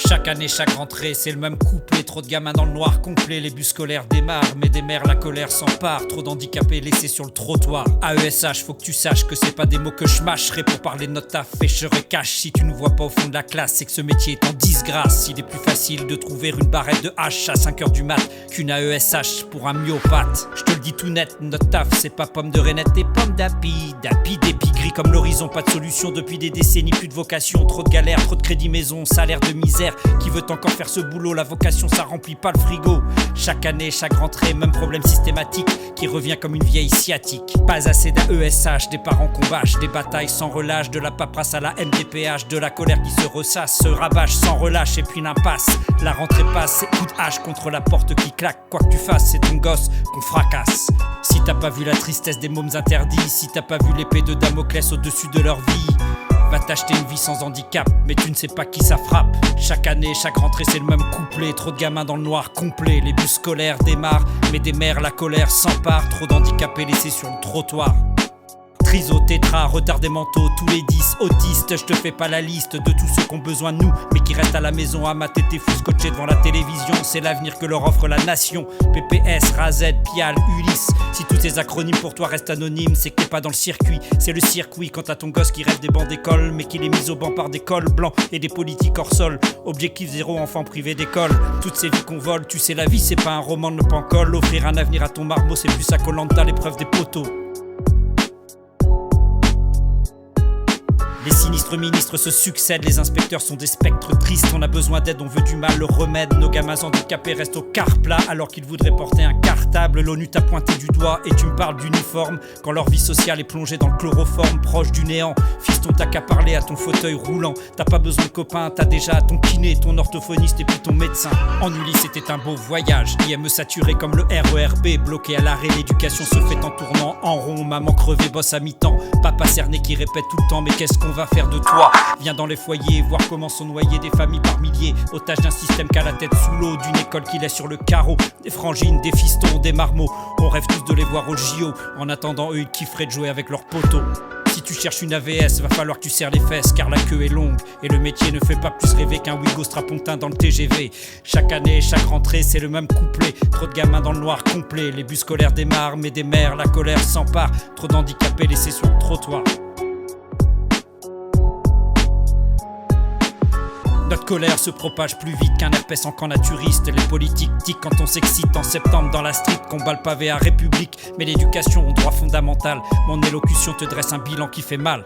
Chaque année, chaque rentrée, c'est le même couplet. Trop de gamins dans le noir complet. Les bus scolaires démarrent, mais des mères, la colère s'empare. Trop d'handicapés laissés sur le trottoir. AESH, faut que tu saches que c'est pas des mots que je mâcherai pour parler de notre taf. Et je cache si tu nous vois pas au fond de la classe, c'est que ce métier est en disgrâce. Il est plus facile de trouver une barrette de hache à 5h du mat qu'une AESH pour un myopathe. Je te le dis tout net, notre taf, c'est pas pomme de rainette et pomme d'api. D'api, d'épi gris comme l'horizon, pas de solution depuis des décennies, plus de vocation. Trop de galères, trop de crédit maison, salaire de misère. Qui veut encore faire ce boulot? La vocation, ça remplit pas le frigo. Chaque année, chaque rentrée, même problème systématique qui revient comme une vieille sciatique. Pas assez d'AESH, des parents qu'on bâche, des batailles sans relâche, de la paperasse à la MDPH, de la colère qui se ressasse, se rabâche sans relâche et puis l'impasse. La rentrée passe, c'est coup de hache contre la porte qui claque. Quoi que tu fasses, c'est ton gosse qu'on fracasse. Si t'as pas vu la tristesse des mômes interdits, si t'as pas vu l'épée de Damoclès au-dessus de leur vie, va t'acheter une vie sans handicap, mais tu ne sais pas qui ça frappe. Chaque année, chaque rentrée, c'est le même couplet. Trop de gamins dans le noir complet. Les bus scolaires démarrent, mais des mères, la colère s'empare. Trop d'handicapés laissés sur le trottoir. Triso, tétra, retardés mentaux, tous les 10 autistes. Je te fais pas la liste de tous ceux qui ont besoin de nous, mais qui restent à la maison à mater tes fous scotchés devant la télévision. C'est l'avenir que leur offre la nation. PPS, RAZ, PIAL, Ulysse. Si tous ces acronymes pour toi restent anonymes, c'est que t'es pas dans le circuit. C'est le circuit quand t'as ton gosse qui rêve des bancs d'école, mais qu'il est mis au banc par des cols blancs et des politiques hors sol. Objectif zéro, enfant privé d'école. Toutes ces vies qu'on vole, tu sais la vie c'est pas un roman de pancol. Offrir un avenir à ton marmot, c'est plus à Koh-Lanta, l'épreuve des poteaux. Les sinistres ministres se succèdent, les inspecteurs sont des spectres tristes. On a besoin d'aide, on veut du mal, le remède. Nos gamins handicapés restent au quart plat alors qu'ils voudraient porter un cartable. L'ONU t'a pointé du doigt et tu me parles d'uniforme quand leur vie sociale est plongée dans le chloroforme, proche du néant. Fiston, t'as qu'à parler à ton fauteuil roulant. T'as pas besoin de copains, t'as déjà ton kiné, ton orthophoniste et puis ton médecin. En Ulysse, c'était un beau voyage. IME saturé comme le RERB, bloqué à l'arrêt. L'éducation se fait en tournant en rond. Maman crevée, bosse à mi-temps. Papa cerné qui répète tout le temps, mais qu'est-ce qu'on va faire de toi? Viens dans les foyers, voir comment sont noyées des familles par milliers, otages d'un système qui a la tête sous l'eau, d'une école qui laisse sur le carreau, des frangines, des fistons, des marmots. On rêve tous de les voir au JO. En attendant, eux ils kifferaient de jouer avec leurs poteaux. Si tu cherches une AVS, va falloir que tu serres les fesses car la queue est longue et le métier ne fait pas plus rêver qu'un Wigo strapontin dans le TGV. Chaque année, chaque rentrée, c'est le même couplet. Trop de gamins dans le noir complet. Les bus scolaires démarrent, mais des mères, la colère s'empare. Trop d'handicapés laissés sur le trottoir. Notre colère se propage plus vite qu'un herpès en camp naturiste. Les politiques tiquent quand on s'excite en septembre dans la street. Combat le pavé à République, mais l'éducation, droit fondamental. Mon élocution te dresse un bilan qui fait mal.